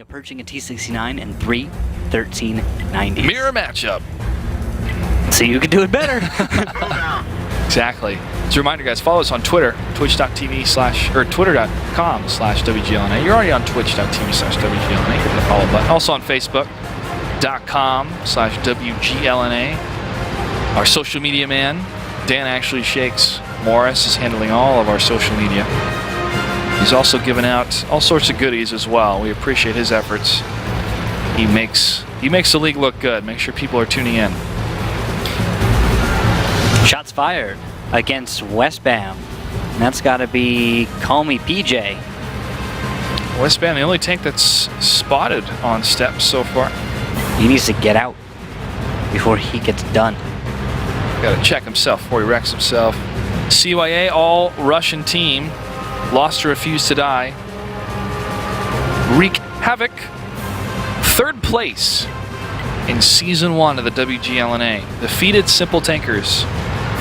Approaching a T69 and 3:13.90. Mirror matchup. See who can do it better. Exactly. As a reminder, guys, follow us on Twitter, twitter.com/WGLNA. You're already on twitch.tv/WGLNA. Hit the follow button. Also on Facebook.com/WGLNA. Our social media man, Dan Actually Shakes Morris, is handling all of our social media. He's also given out all sorts of goodies as well. We appreciate his efforts. He makes the league look good. Make sure people are tuning in. Shots fired against Westbam. And that's got to be Call Me PJ. Westbam, the only tank that's spotted on steps so far. He needs to get out before he gets done. Got to check himself before he wrecks himself. CYA, all Russian team. Lost to Refuse to Die. Wreak Havoc. Third place in Season 1 of the WGLNA. Defeated Simple Tankers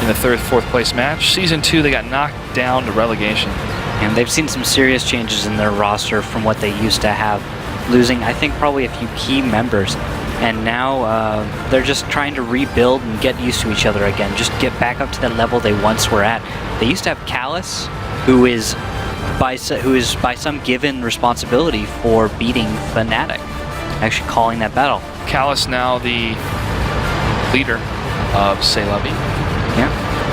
in the fourth place match. Season 2, they got knocked down to relegation. And they've seen some serious changes in their roster from what they used to have. Losing, I think, probably a few key members. And now they're just trying to rebuild and get used to each other again. Just get back up to the level they once were at. They used to have Callus, who is by some given responsibility for beating Fnatic, actually calling that battle. Callus now the leader of CYA. Yeah,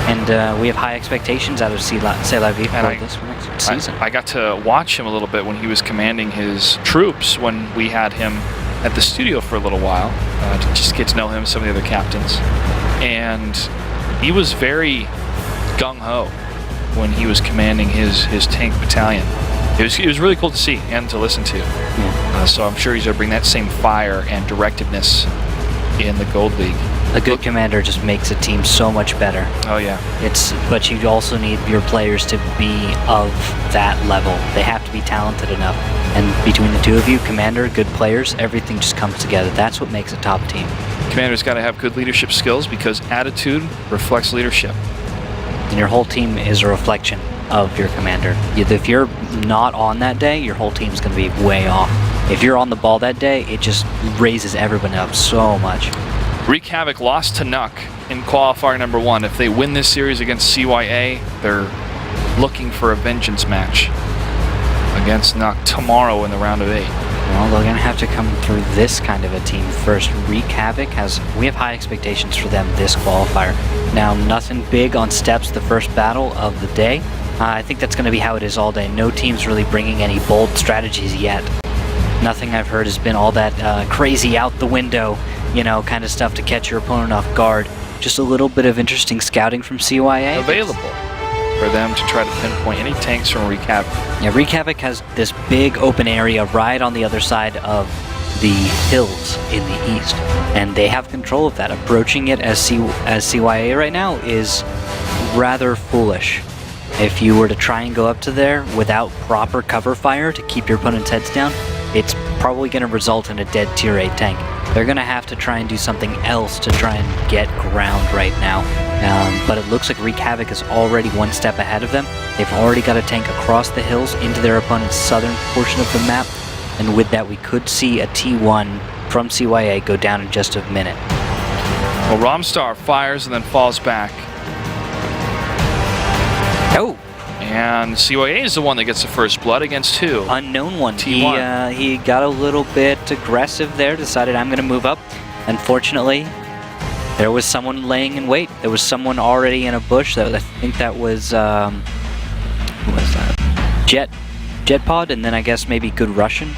and we have high expectations out of CYA for this next season. I got to watch him a little bit when he was commanding his troops when we had him at the studio for a little while to just get to know him, some of the other captains, and he was very gung-ho when he was commanding his tank battalion. It was really cool to see and to listen to. Yeah. So I'm sure he's going to bring that same fire and directiveness in the Gold League. A good commander just makes a team so much better. Oh yeah. But you also need your players to be of that level. They have to be talented enough. And between the two of you, commander, good players, everything just comes together. That's what makes a top team. Commander's got to have good leadership skills because attitude reflects leadership. And your whole team is a reflection of your commander. If you're not on that day, your whole team's going to be way off. If you're on the ball that day, it just raises everyone up so much. Wreak Havoc lost to Nuck in qualifier number 1. If they win this series against CYA, they're looking for a vengeance match against Nuck tomorrow in the round of 8. Well, they're going to have to come through this kind of a team first. Wreak Havoc we have high expectations for them this qualifier. Now, nothing big on steps the first battle of the day. I think that's going to be how it is all day. No team's really bringing any bold strategies yet. Nothing I've heard has been all that crazy out the window, kind of stuff to catch your opponent off guard. Just a little bit of interesting scouting from CYA. Available for them to try to pinpoint any tanks from Wreak Havoc. Yeah, Wreak Havoc has this big open area right on the other side of the hills in the east, and they have control of that. Approaching it as CYA right now is rather foolish. If you were to try and go up to there without proper cover fire to keep your opponent's heads down, it's probably going to result in a dead tier 8 tank. They're going to have to try and do something else to try and get ground right now. But it looks like Wreak Havoc is already one step ahead of them. They've already got a tank across the hills into their opponent's southern portion of the map. And with that, we could see a T1 from CYA go down in just a minute. Well, Romstar fires and then falls back. Oh! And CYA is the one that gets the first blood against who? Unknown one. T1. He got a little bit aggressive there, decided I'm going to move up. Unfortunately, there was someone laying in wait. There was someone already in a bush. I think that was, who was that? Jetpod, and then I guess maybe Good Russian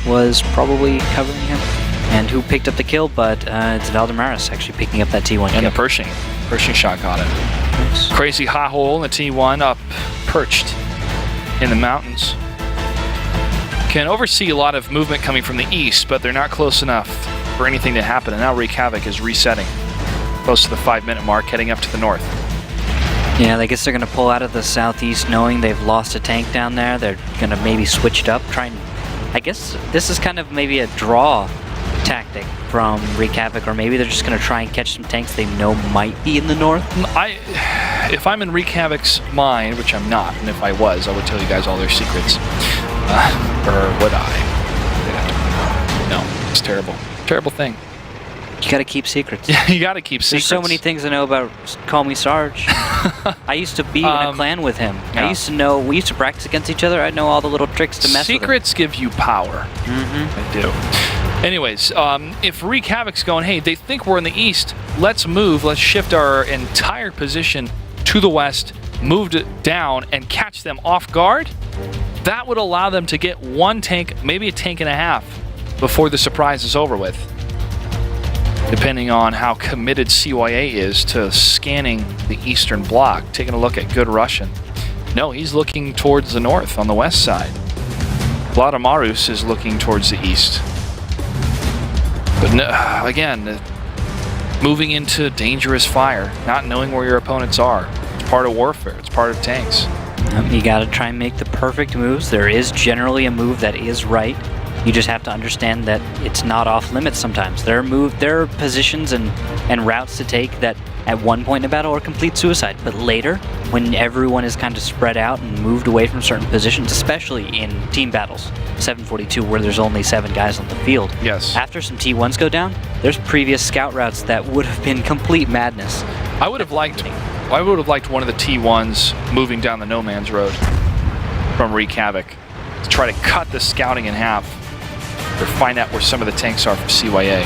was probably covering him. And who picked up the kill, but it's Valdemaris actually picking up that T1 and kill. the Pershing shot got it. Nice. Crazy hot hole in the T1 up perched in the mountains. Can oversee a lot of movement coming from the east, but they're not close enough for anything to happen. And now Wreak Havoc is resetting close to the 5-minute mark, heading up to the north. Yeah, I guess they're going to pull out of the southeast knowing they've lost a tank down there. They're going to maybe switch it up, I guess this is kind of maybe a draw tactic from Wreak Havoc, or maybe they're just going to try and catch some tanks they know might be in the north. If I'm in Wreak Havoc's mind, which I'm not, and if I was, I would tell you guys all their secrets. Or would I? It's terrible. Terrible thing. You gotta keep secrets. Yeah, you gotta keep secrets. There's so many things I know about Call Me Sarge. I used to be in a clan with him. Yeah. I used to know, we used to practice against each other. I know all the little tricks to mess with him. Secrets give you power. Mm-hmm. They do. Anyways, if Wreak Havoc's going, hey, they think we're in the east, let's move, let's shift our entire position to the west, move it down, and catch them off guard, that would allow them to get one tank, maybe a tank and a half, before the surprise is over with. Depending on how committed CYA is to scanning the eastern bloc, taking a look at good Russian. No, he's looking towards the north on the west side. Vladimarus is looking towards the east. But no, again, moving into dangerous fire, not knowing where your opponents are. It's part of warfare. It's part of tanks. You gotta try and make the perfect moves. There is generally a move that is right. You just have to understand that it's not off limits sometimes. There are positions and routes to take that at one point in a battle are complete suicide. But later, when everyone is kind of spread out and moved away from certain positions, especially in team battles, 742, where there's only 7 guys on the field. Yes. After some T1s go down, there's previous scout routes that would have been complete madness. I would have liked one of the T1s moving down the No Man's Road from Wreak Havoc to try to cut the scouting in half or find out where some of the tanks are from CYA.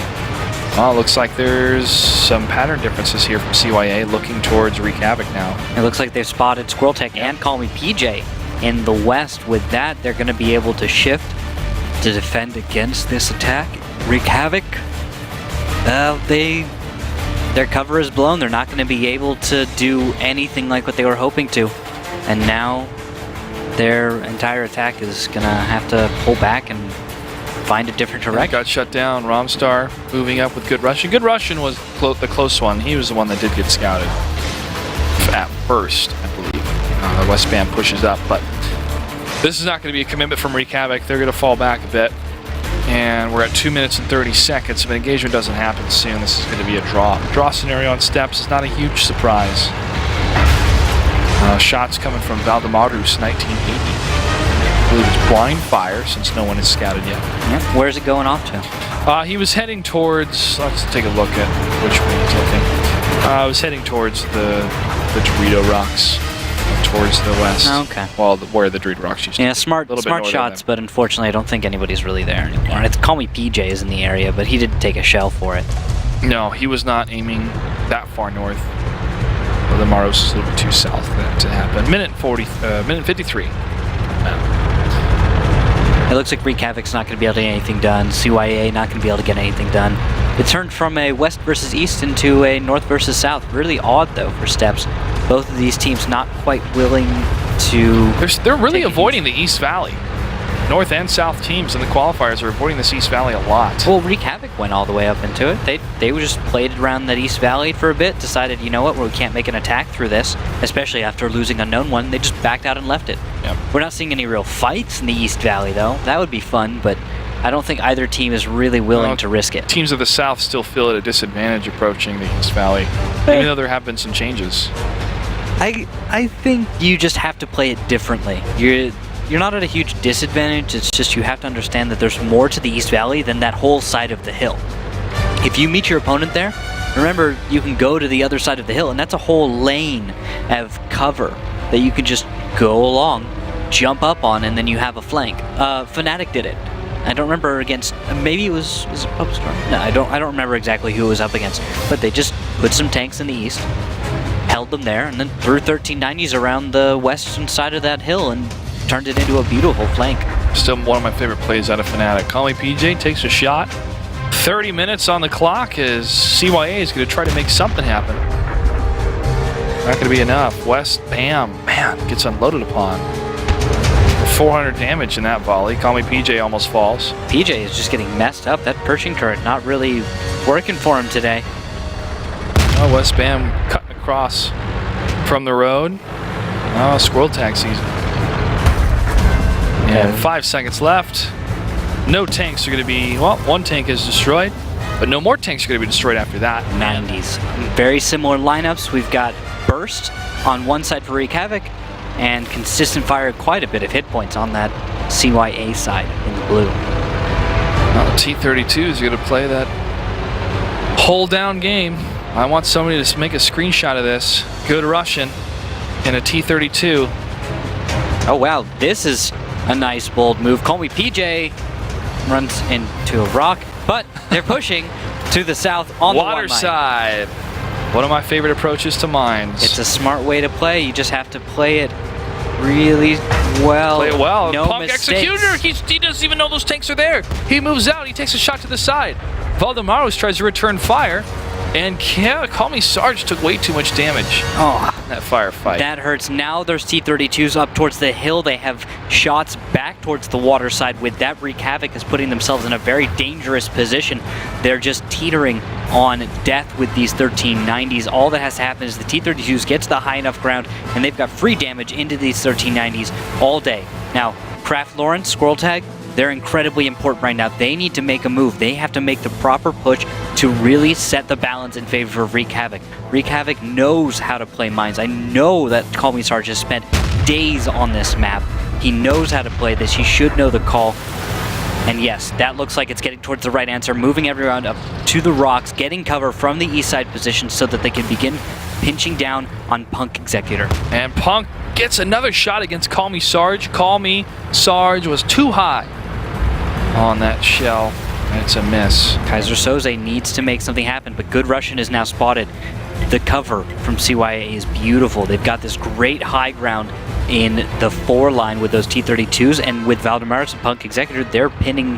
Well, it looks like there's some pattern differences here from CYA looking towards Wreak Havoc now. It looks like they've spotted Squirrel Tech and Call Me PJ in the west. With that, they're going to be able to shift to defend against this attack. Wreak Havoc, their cover is blown. They're not going to be able to do anything like what they were hoping to. And now their entire attack is going to have to pull back and find a different direction. Got shut down. Romstar moving up with Good Russian. Good Russian was the close one. He was the one that did get scouted at first, I believe. The West Band pushes up, but this is not going to be a commitment from Wreak Havoc. They're going to fall back a bit. And we're at 2 minutes and 30 seconds. If an engagement doesn't happen soon, this is going to be a draw. Draw scenario on steps is not a huge surprise. Shots coming from Valdemarus, 1980. I believe it's blind fire since no one has scouted yet. Yep. Where's it going off to? He was heading towards, let's take a look at which way he's looking. I was heading towards the Dorito Rocks, towards the west. Okay. Well, where the Dorito Rocks used to be. Yeah, smart shots, but unfortunately I don't think anybody's really there anymore. It's Call Me PJ is in the area, but he didn't take a shell for it. No, he was not aiming that far north. Well, the Maros is a little bit too south for that to happen. Minute 53. It looks like Wreak Havoc's not going to be able to get anything done. CYA not going to be able to get anything done. It turned from a west versus east into a north versus south. Really odd, though, for steps. Both of these teams not quite willing to... They're really avoiding the East Valley. North and South teams in the qualifiers are avoiding this East Valley a lot. Well, Wreak Havoc went all the way up into it. They just played around that East Valley for a bit, decided, you know what, we can't make an attack through this, especially after losing Unknown One. They just backed out and left it. Yep. We're not seeing any real fights in the East Valley, though. That would be fun, but I don't think either team is really willing to risk it. Teams of the South still feel at a disadvantage approaching the East Valley, even though there have been some changes. I think you just have to play it differently. You're not at a huge disadvantage, it's just you have to understand that there's more to the East Valley than that whole side of the hill. If you meet your opponent there, remember you can go to the other side of the hill, and that's a whole lane of cover that you can just go along, jump up on, and then you have a flank. Fnatic did it. I don't remember against, maybe it was it Upstorm? No, I don't remember exactly who it was up against, but they just put some tanks in the east, held them there, and then threw 1390s around the western side of that hill and turned it into a beautiful flank. Still one of my favorite plays out of Fnatic. Call Me PJ takes a shot. 30 minutes on the clock as CYA is going to try to make something happen. Not going to be enough. West Bam, man, gets unloaded upon. 400 damage in that volley. Call Me PJ almost falls. PJ is just getting messed up. That perching turret not really working for him today. Oh, West Bam cutting across from the road. Oh, Squirrel Tag season. And 5 seconds left. No tanks are going to be, well, one tank is destroyed, but no more tanks are going to be destroyed after that. 90s. Very similar lineups. We've got Burst on one side for Wreak Havoc, and Consistent Fire, quite a bit of hit points on that CYA side in the blue. T-32 is going to play that hold down game. I want somebody to make a screenshot of this. Good Russian in a T-32. Oh wow, this is a nice bold move. Call me PJ. Runs into a rock, but they're pushing to the south on the water side. One of my favorite approaches to mines. It's a smart way to play. You just have to play it really well. Play it well. No Punk mistakes. Executor, he doesn't even know those tanks are there. He moves out, he takes a shot to the side. Valdemaros tries to return fire, and yeah, Call Me Sarge took way too much damage. Oh, that firefight. that hurts. Now there's T-32s up towards the hill. They have shots back towards the water side. With that, Wreak Havoc is putting themselves in a very dangerous position. They're just teetering on death with these 1390s. All that has to happen is the T-32s get to the high enough ground, and they've got free damage into these 1390s all day. Now, Kraft Lawrence, Squirrel Tag, they're incredibly important right now. They need to make a move. They have to make the proper push to really set the balance in favor of Wreak Havoc. Wreak Havoc knows how to play mines. I know that Call Me Sarge has spent days on this map. He knows how to play this. He should know the call. And yes, that looks like it's getting towards the right answer, moving everyone up to the rocks, getting cover from the east side position so that they can begin pinching down on Punk Executor. And Punk gets another shot against Call Me Sarge. Call Me Sarge was too high on that shell. It's a miss. Kaiser Soze needs to make something happen, but Good Russian is now spotted. The cover from CYA is beautiful. They've got this great high ground in the 4 line with those T-32s, and with Valdemaros and Punk Executor, they're pinning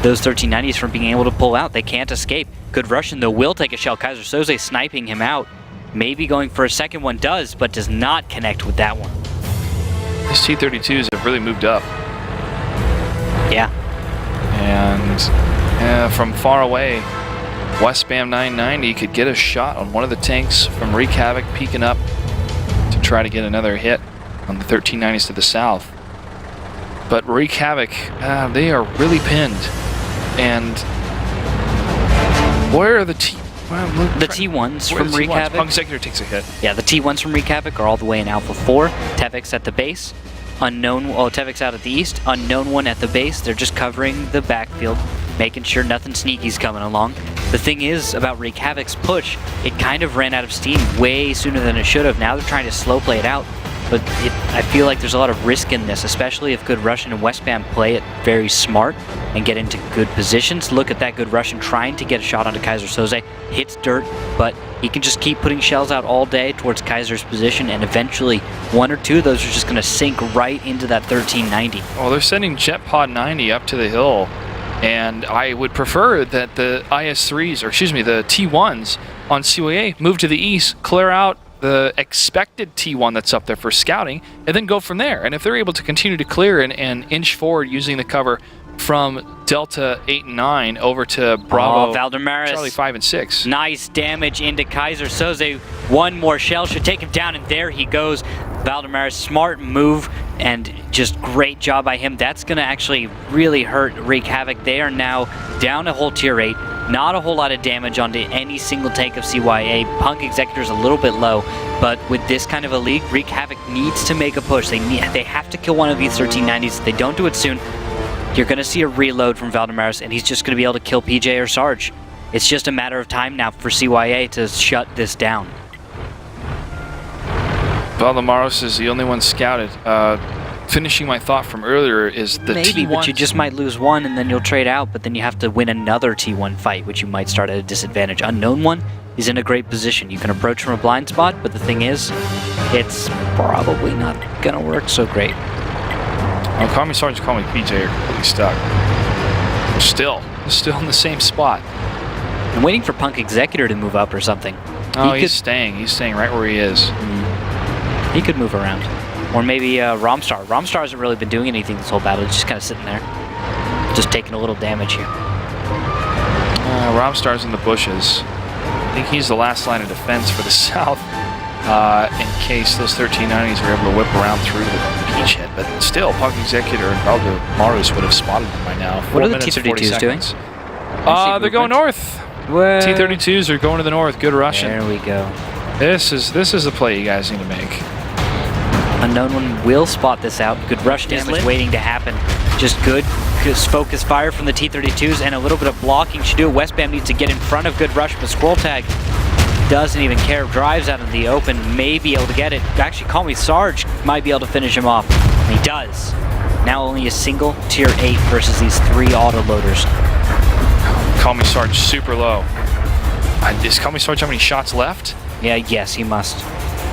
those 1390s from being able to pull out. They can't escape. Good Russian, though, will take a shell. Kaiser Soze sniping him out. Maybe going for a second one, does, but does not connect with that one. These T-32s have really moved up. Yeah. And from far away, Westbam 990 could get a shot on one of the tanks from Wreak Havoc, peeking up to try to get another hit on the 1390s to the south. But Wreak Havoc, they are really pinned. And where are the T1s from Wreak Havoc? Punk Executor takes a hit. Yeah, the T1s from Wreak Havoc are all the way in Alpha 4. Tevix at the base. Unknown, oh, Tevix out at the east. Unknown one at the base. They're just covering the backfield, making sure nothing sneaky's coming along. The thing is about Wreak Havoc's push, it kind of ran out of steam way sooner than it should have. Now they're trying to slow play it out. But I feel like there's a lot of risk in this, especially if Good Russian and Westbam play it very smart and get into good positions. Look at that Good Russian trying to get a shot onto Kaiser Soze. Hits dirt, but he can just keep putting shells out all day towards Kaiser's position, and eventually 1 or 2 of those are just going to sink right into that 1390. Well, they're sending Jet Pod 90 up to the hill, and I would prefer that the IS-3s, or excuse me, the T1s on CYA move to the east, clear out the expected T1 that's up there for scouting, and then go from there. And if they're able to continue to clear and inch forward using the cover from Delta 8 and 9 over to Bravo, Valdemaros, Charlie 5 and 6. Nice damage into Kaiser Soze. One more shell should take him down, and there he goes. Valdemaros, smart move, and just great job by him. That's going to actually really hurt Wreak Havoc. They are now down a whole tier 8. Not a whole lot of damage onto any single tank of CYA. Punk Executor's a little bit low, but with this kind of a league, Wreak Havoc needs to make a push. They have to kill one of these 1390s. If they don't do it soon, you're going to see a reload from Valdemaros, and he's just going to be able to kill PJ or Sarge. It's just a matter of time now for CYA to shut this down. Valdemaros is the only one scouted. Finishing my thought from earlier is the Maybe, T1. but you just might lose one, and then you'll trade out, but then you have to win another T1 fight, which you might start at a disadvantage. Unknown one is in a great position. You can approach from a blind spot, but the thing is, it's probably not going to work so great. Well, Call Me Sarge, Call Me PJ are really stuck. Still in the same spot. I'm waiting for Punk Executor to move up or something. Oh, he's staying. He's staying right where he is. He could move around. Or maybe Romstar. Romstar hasn't really been doing anything this whole battle. He's just kind of sitting there. Just taking a little damage here. Romstar's in the bushes. I think he's the last line of defense for the south. In case those 1390s are able to whip around through the beachhead. But still, Punk Executor and Valdemaros would have spotted them by now. What are the T-32s doing? They're going north. What? T-32s are going to the north. Good Russian. There we go. This is the play you guys need to make. Unknown one will spot this out. Good rush damage waiting to happen. Just good Just focus fire from the T-32s and a little bit of blocking should do it. Westbam needs to get in front of good rush, but Squirrel Tag doesn't even care. Drives out in the open, may be able to get it. Actually, Call Me Sarge might be able to finish him off. And he does. Now only a single tier 8 versus these 3 autoloaders. Call Me Sarge super low. Does Call Me Sarge have any shots left? Yeah, yes, he must.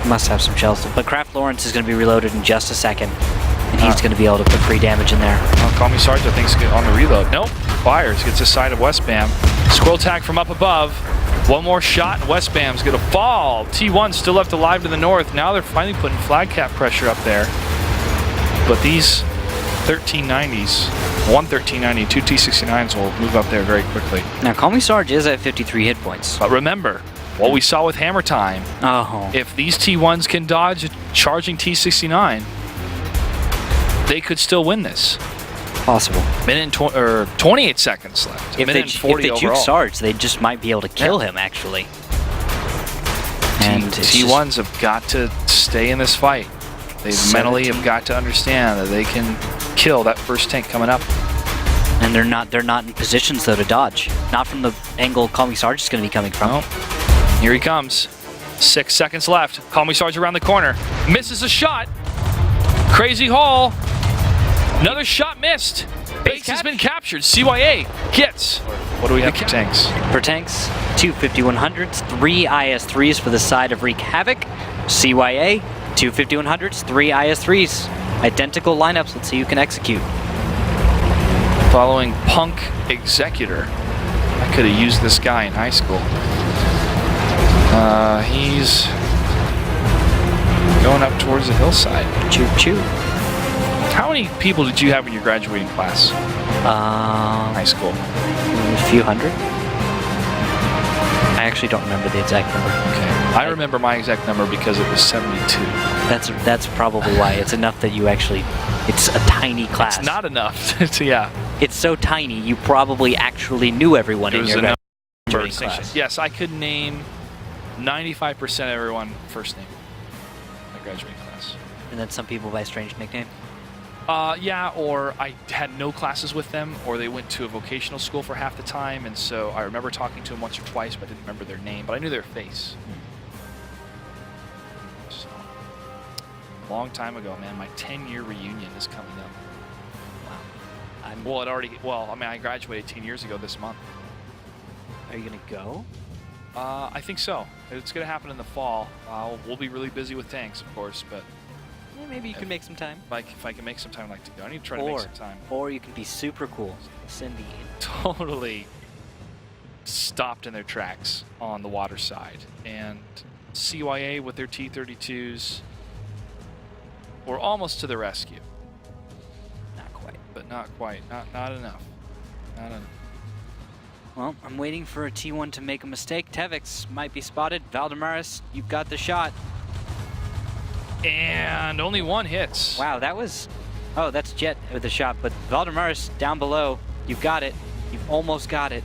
He must have some shells. But Kraft Lawrence is going to be reloaded in just a second. And he's going to be able to put free damage in there. Call Me Sarge, I think, is on the reload. Nope. Fires. Gets the side of Westbam. Squirrel Tag from up above. One more shot, and Westbam's going to fall. T1 still left alive to the north. Now they're finally putting flag cap pressure up there. But these 1390s, one 1390, 2 T69s will move up there very quickly. Now, Call Me Sarge is at 53 hit points. But remember, what we saw with Hammer Time, oh. If these T1s can dodge a charging T69, they could still win this. Possible. Minute and 28 seconds left. If they juke Sarge, they just might be able to kill him, actually. And T1s have got to stay in this fight. They mentally have got to understand that they can kill that first tank coming up. And they're not in positions though to dodge. Not from the angle Call Me Sarge is going to be coming from. Nope. Here he comes. 6 seconds left. Call Me Sarge around the corner. Misses a shot. Crazy haul. Another shot missed. Base has been captured. CYA gets. What do we have for tanks? For tanks, 2 5100s, 3 IS-3s for the side of Wreak Havoc. CYA, 2 5100s, 3 IS-3s. Identical lineups. Let's see who can execute. Following Punk Executor. I could have used this guy in high school. He's going up towards the hillside. Choo choo. How many people did you have in your graduating class? High school. A few hundred. I actually don't remember the exact number. Okay. I remember my exact number because it was 72. That's probably why. It's enough that you actually, it's a tiny class. It's not enough. Yeah. It's so tiny, you probably actually knew everyone in your graduating class. Yes, I could name 95% of everyone first name in my graduating class. And then some people by strange nickname? Yeah, or I had no classes with them, or they went to a vocational school for half the time, and so I remember talking to them once or twice, but I didn't remember their name, but I knew their face. So, long time ago, man. My 10-year reunion is coming up. Wow. I graduated 10 years ago this month. Are you going to go? I think so. It's going to happen in the fall. We'll be really busy with tanks, of course, but... Yeah, maybe you can make some time. If I can make some time, I'd like to go. I need to try to make some time. Or you can be super cool. Cindy. Totally stopped in their tracks on the water side. And CYA with their T-32s were almost to the rescue. Not quite. But not quite. Not enough. Not enough. Well, I'm waiting for a T1 to make a mistake. Tevix might be spotted. Valdemaris, you've got the shot. And only one hits. Wow, that was... Oh, that's Jet with the shot, but Valdemaris down below, you've got it. You've almost got it.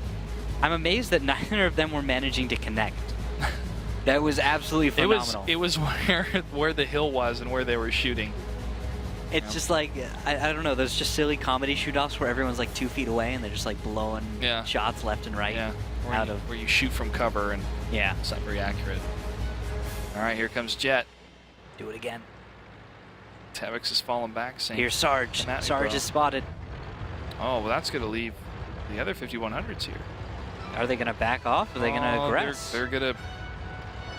I'm amazed that neither of them were managing to connect. That was absolutely phenomenal. It was where the hill was and where they were shooting. It's just like, I don't know, those just silly comedy shoot-offs where everyone's like 2 feet away and they're just like blowing shots left and right. Yeah, where you shoot from cover and it's not very accurate. All right, here comes Jet. Do it again. Tevix is falling back. Here's Sarge. Sarge is spotted. Oh, well, that's going to leave the other 5100s here. Are they going to back off? Or are they going to aggress? They're going to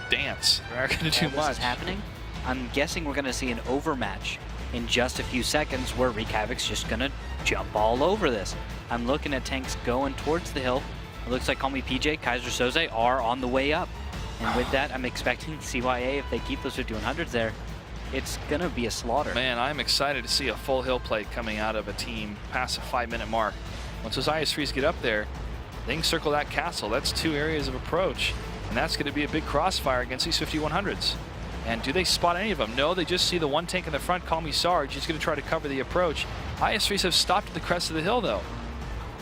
dance. They're not going to do much. This is happening? I'm guessing we're going to see an overmatch in just a few seconds where Wreak Havoc's just going to jump all over this. I'm looking at tanks going towards the hill. It looks like Call Me PJ, Kaiser Soze are on the way up. And with that, I'm expecting CYA, if they keep those 5100s there, it's going to be a slaughter. Man, I'm excited to see a full hill play coming out of a team past the 5-minute mark. Once those IS-3s get up there, they can circle that castle. That's 2 areas of approach. And that's going to be a big crossfire against these 5100s. And do they spot any of them? No, they just see the one tank in the front, Call Me Sarge. He's going to try to cover the approach. IS-3s have stopped at the crest of the hill, though.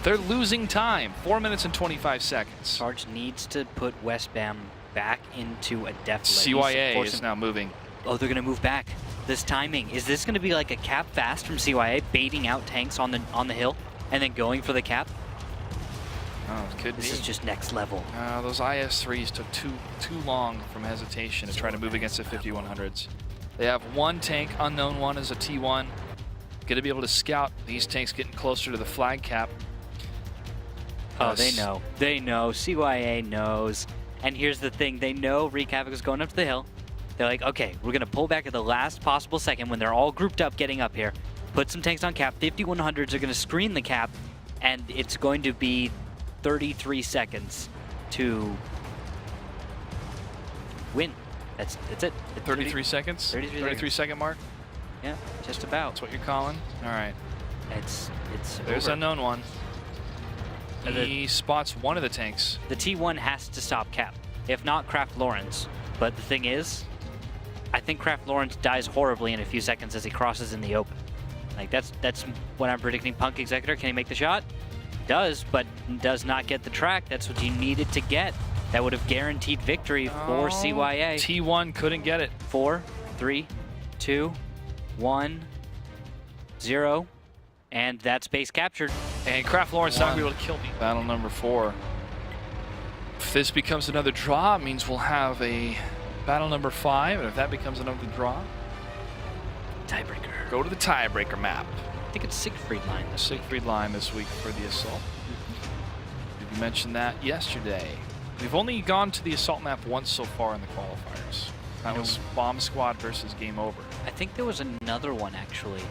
They're losing time. 4 minutes and 25 seconds. Sarge needs to put Westbam back into a depth. CYA is now moving. Oh, they're going to move back. This timing. Is this going to be like a cap fast from CYA, baiting out tanks on the hill? and then going for the cap. Oh, it could be. This is just next level. Those IS-3s took too long from hesitation to try to move against the 5100s. They have one tank, unknown one is a T1. Going to be able to scout these tanks getting closer to the flag cap. Oh, they know. They know. CYA knows. And here's the thing. They know Wreak Havoc is going up to the hill. They're like, okay, we're going to pull back at the last possible second when they're all grouped up getting up here. Put some tanks on cap. 5100s are going to screen the cap. And it's going to be 33 seconds to win. That's it. 33 seconds? 33 second mark? Yeah, just about. That's what you're calling? All right. It's There's over. unknown one. He spots one of the tanks. The T1 has to stop cap. If not, Kraft Lawrence. But the thing is, I think Kraft Lawrence dies horribly in a few seconds as he crosses in the open. Like that's what I'm predicting. Punk Executor, can he make the shot? Does, but does not get the track. That's what you needed to get. That would have guaranteed victory for CYA. T1 couldn't get it. 4, 3, 2, 1, 0. And that's base captured. And Kraft Lawrence not going to be able to kill me. Battle number 4. If this becomes another draw, it means we'll have a battle number 5. And if that becomes another draw, Tiebreaker. Go to the tiebreaker map. I think it's Siegfried line this Siegfried line this week for the assault. You mentioned that yesterday. We've only gone to the assault map once so far in the qualifiers. That was Bomb Squad versus Game Over. I think there was another one actually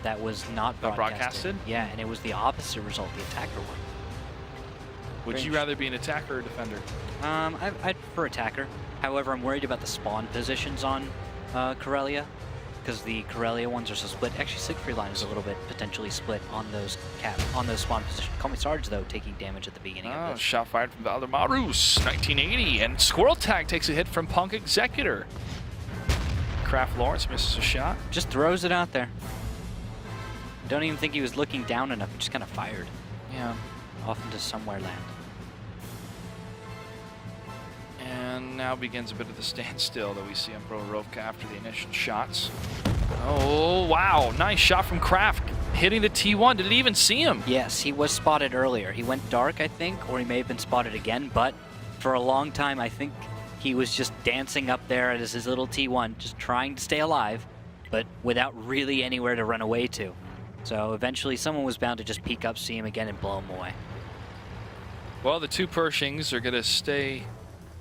that was not broadcasted. Yeah, and it was the opposite result, the attacker one. Would you rather be an attacker or defender? I'd prefer attacker. However, I'm worried about the spawn positions on Corellia, because the Corellia ones are so split. Actually, Siegfried line is a little bit potentially split on those spawn positions. Call me Sarge though, taking damage at the beginning of this. Shot fired from Valdemarus, 1980, and Squirrel Tag takes a hit from Punk Executor. Kraft Lawrence misses a shot. Just throws it out there. Don't even think he was looking down enough. He just kind of fired. Yeah. Off into somewhere land. And now begins a bit of the standstill that we see on Pro Rovka after the initial shots. Oh, wow. Nice shot from Kraft. Hitting the T1. Did it even see him? Yes, he was spotted earlier. He went dark, I think, or he may have been spotted again. But for a long time, I think he was just dancing up there as his little T1, just trying to stay alive, but without really anywhere to run away to. So eventually someone was bound to just peek up, see him again, and blow him away. Well, the two Pershings are going to stay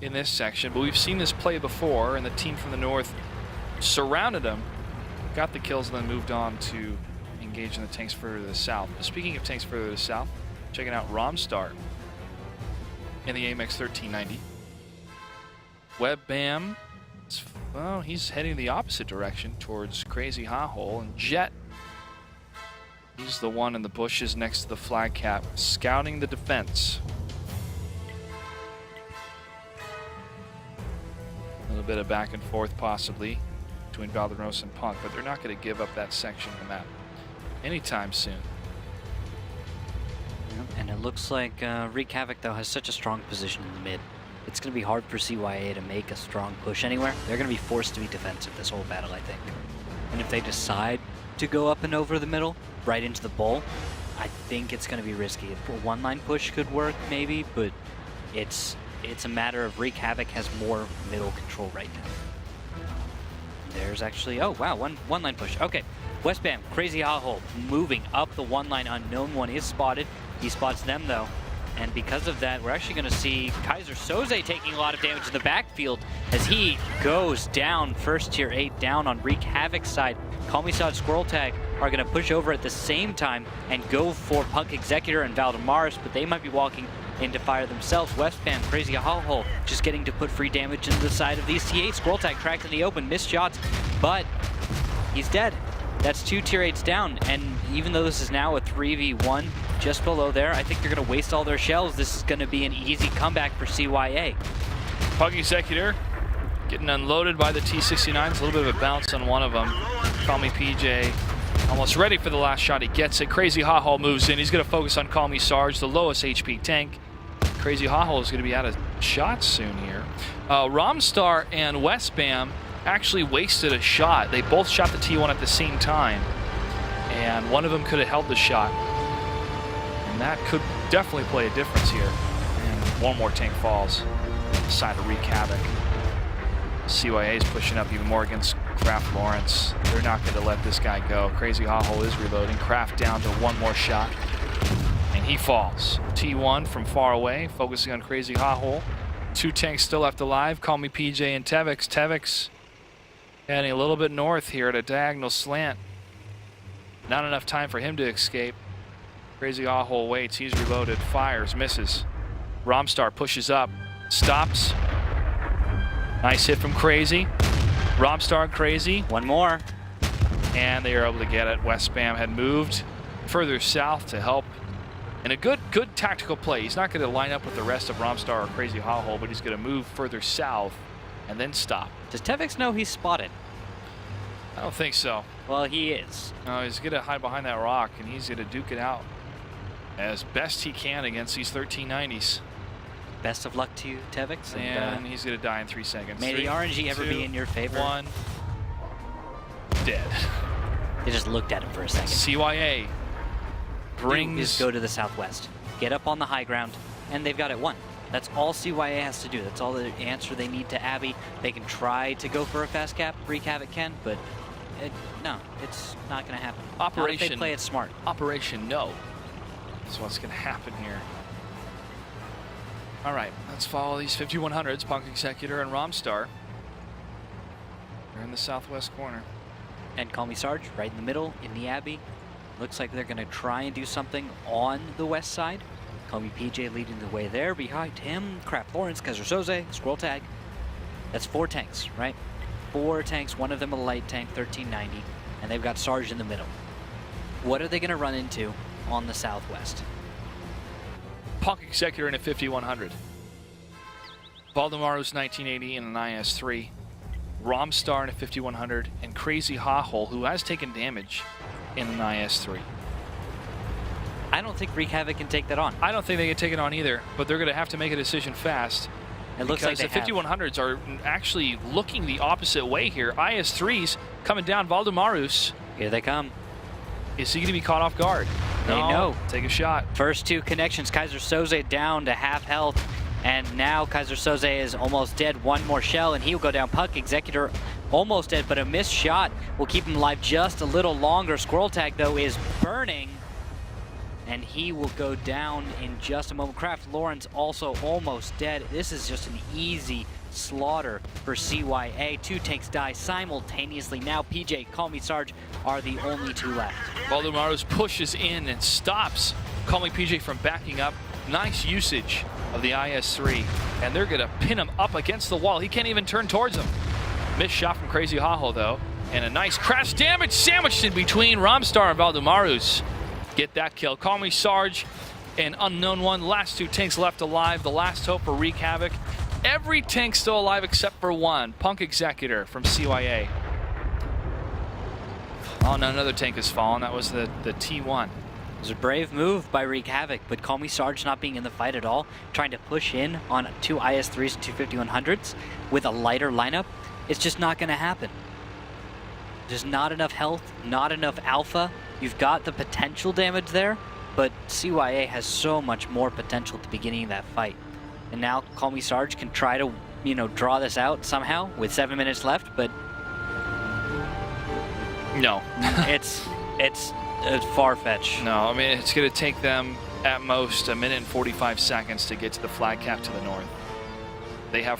in this section, but we've seen this play before, and the team from the north surrounded them, got the kills, and then moved on to engage in the tanks further to the south. But speaking of tanks further to the south, checking out Romstar in the AMX 1390. Webbam, well, he's heading the opposite direction towards Crazy Hot Hole, and Jet, he's the one in the bushes next to the flag cap, scouting the defense. A little bit of back and forth possibly between Valdemarus and Punk, but they're not going to give up that section of the map anytime soon. Yep. And it looks like Wreak Havoc, though, has such a strong position in the mid. It's going to be hard for CYA to make a strong push anywhere. They're going to be forced to be defensive this whole battle, I think. And if they decide to go up and over the middle, right into the bowl, I think it's going to be risky. A one-line push could work, maybe, but it's a matter of Wreak Havoc has more middle control right now. There's actually, oh wow, one-line push. Okay, Westbam, Crazy Hot Hole, moving up the one-line. Unknown one is spotted. He spots them though. And because of that, we're actually going to see Kaiser Soze taking a lot of damage in the backfield as he goes down. First tier 8 down on Wreak Havoc's side. Call Me Sod, Squirrel Tag are going to push over at the same time and go for Punk Executor and Valdemarus, but they might be walking into fire themselves. Westbam, Crazy Hot Hole, just getting to put free damage into the side of these T8. Squirrel Tag tracked in the open, missed shots, but he's dead. That's 2 tier 8s down, and even though this is now a 3v1 just below there, I think they're going to waste all their shells. This is going to be an easy comeback for CYA. Pug Executor getting unloaded by the T69s. A little bit of a bounce on one of them. Call Me PJ almost ready for the last shot. He gets it. Crazy Hot Hole moves in. He's going to focus on Call Me Sarge, the lowest HP tank. Crazy Hot Hole is going to be out of shots soon here. Romstar and Westbam actually wasted a shot. They both shot the T1 at the same time, and one of them could have held the shot. that could definitely play a difference here. And one more tank falls. Side to wreak havoc. CYA is pushing up even more against Kraft Lawrence. They're not going to let this guy go. Crazy Haho is reloading. Kraft down to one more shot. And he falls. T1 from far away, focusing on Crazy Haho. 2 tanks still left alive. Call me PJ and Tevix. Tevix heading a little bit north here at a diagonal slant. Not enough time for him to escape. Crazy Haho waits. He's reloaded. Fires. Misses. Romstar pushes up. Stops. Nice hit from Crazy. Romstar and Crazy. One more. And they are able to get it. Westbam had moved further south to help. And a good tactical play. He's not going to line up with the rest of Romstar or Crazy Haho, but he's going to move further south and then stop. Does Tevix know he's spotted? I don't think so. Well, he is. No, he's going to hide behind that rock, and he's going to duke it out as best he can against these 1390s. Best of luck to you, Tevix. And he's going to die in 3 seconds. May the RNG ever be in your favor. 1. Dead. They just looked at him for a second. CYA brings... Just go to the southwest. Get up on the high ground, and they've got it won. That's all CYA has to do. That's all the answer they need to Abby. They can try to go for a fast cap. Wreak Havoc can, but no, it's not going to happen. Operation. Not if they play it smart. Operation No. That's what's going to happen here. All right, let's follow these 5100s, Punk Executor and Romstar. They're in the southwest corner. And Call Me Sarge, right in the middle, in the Abbey. Looks like they're going to try and do something on the west side. Call Me PJ leading the way there. Behind him, Kraft Lawrence, Kaiser Soze, Squirrel Tag. That's 4 tanks, right? 4 tanks, one of them a light tank, 1390. And they've got Sarge in the middle. What are they going to run into on the southwest? Punk Executor in a 5100. Valdemar's 1980 in an IS-3. Romstar in a 5100. And Crazy Haho, who has taken damage in an IS-3. I don't think Wreak Havoc can take that on. I don't think they can take it on either, but they're going to have to make a decision fast. It looks like the 5100s are actually looking the opposite way here. IS-3s coming down. Valdemarus. Here they come. Is he going to be caught off guard? They know. Take a shot. First 2 connections. Kaiser Soze down to half health. And now Kaiser Soze is almost dead. One more shell and he will go down. Puck Executor almost dead, but a missed shot will keep him alive just a little longer. Squirrel Tag, though, is burning. And he will go down in just a moment. Kraft Lawrence also almost dead. This is just an easy slaughter for CYA. 2 tanks die simultaneously. Now PJ, Call Me Sarge are the only 2 left. Valdemarus pushes in and stops Call Me PJ from backing up. Nice usage of the IS-3. And they're going to pin him up against the wall. He can't even turn towards him. Missed shot from Crazy Haho, though. And a nice crash damage sandwiched in between Romstar and Valdemarus. Get that kill. Call Me Sarge, an unknown one. Last 2 tanks left alive. The last hope for Wreak Havoc. Every tank still alive except for 1. Punk Executor from CYA. Oh, no, another tank has fallen. That was the T1. It was a brave move by Wreak Havoc, but Call Me Sarge not being in the fight at all, trying to push in on 2 IS-3s and 2 5100s with a lighter lineup. It's just not going to happen. There's not enough health, not enough alpha. You've got the potential damage there, but CYA has so much more potential at the beginning of that fight. And now Call Me Sarge can try to, draw this out somehow with 7 minutes left, but no. it's far-fetched. No, I mean, it's going to take them at most 1 minute and 45 seconds to get to the flag cap to the north. They have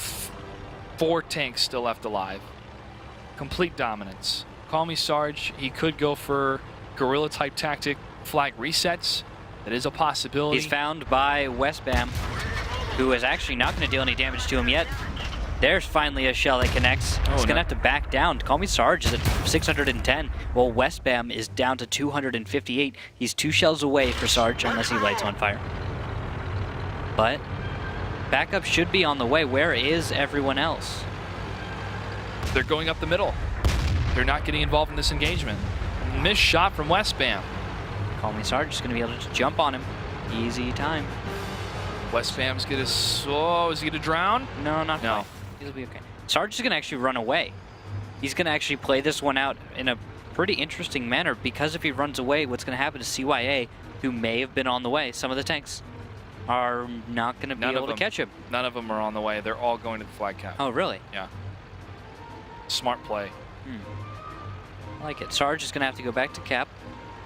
4 tanks still left alive. Complete dominance. Call Me Sarge, he could go for guerrilla type tactic flag resets. That is a possibility. He's found by Westbam, who is actually not going to deal any damage to him yet. There's finally a shell that connects. He's going to have to back down. Call Me Sarge is at 610. Well, Westbam is down to 258. He's 2 shells away for Sarge, unless he lights on fire. But backup should be on the way. Where is everyone else? They're going up the middle. They're not getting involved in this engagement. Missed shot from Westbam. Call Me Sarge is going to be able to jump on him. Easy time. Westbam's going to... Oh, is he going to drown? No, not no. quite. He'll be okay. Sarge is going to actually run away. He's going to actually play this one out in a pretty interesting manner, because if he runs away, what's going to happen is CYA who may have been on the way. Some of the tanks are not going to be able to catch him. None of them are on the way. They're all going to the flag cap. Oh, really? Yeah. Smart play. I like it. Sarge is going to have to go back to cap.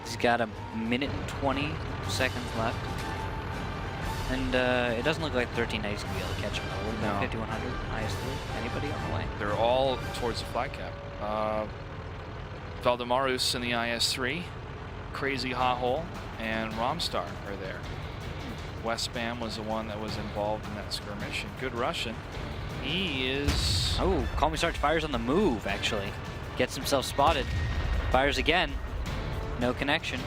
He's got a minute and 20 seconds left. And it doesn't look like 1390's going to be able to catch him. What about 5100, IS3? Anybody on the way? They're all towards the flag cap. Valdemarus in the IS3, Crazy Hot Hole, and Romstar are there. Westbam was the one that was involved in that skirmish, and good Russian. He is... Oh, Call Me Sarge fires on the move, actually. Gets himself spotted. Fires again. No connection.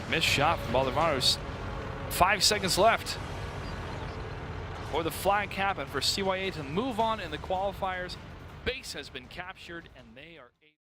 Missed shot from Valdemarus. 5 seconds left for the flag cap and for CYA to move on in the qualifiers. Base has been captured, and they are able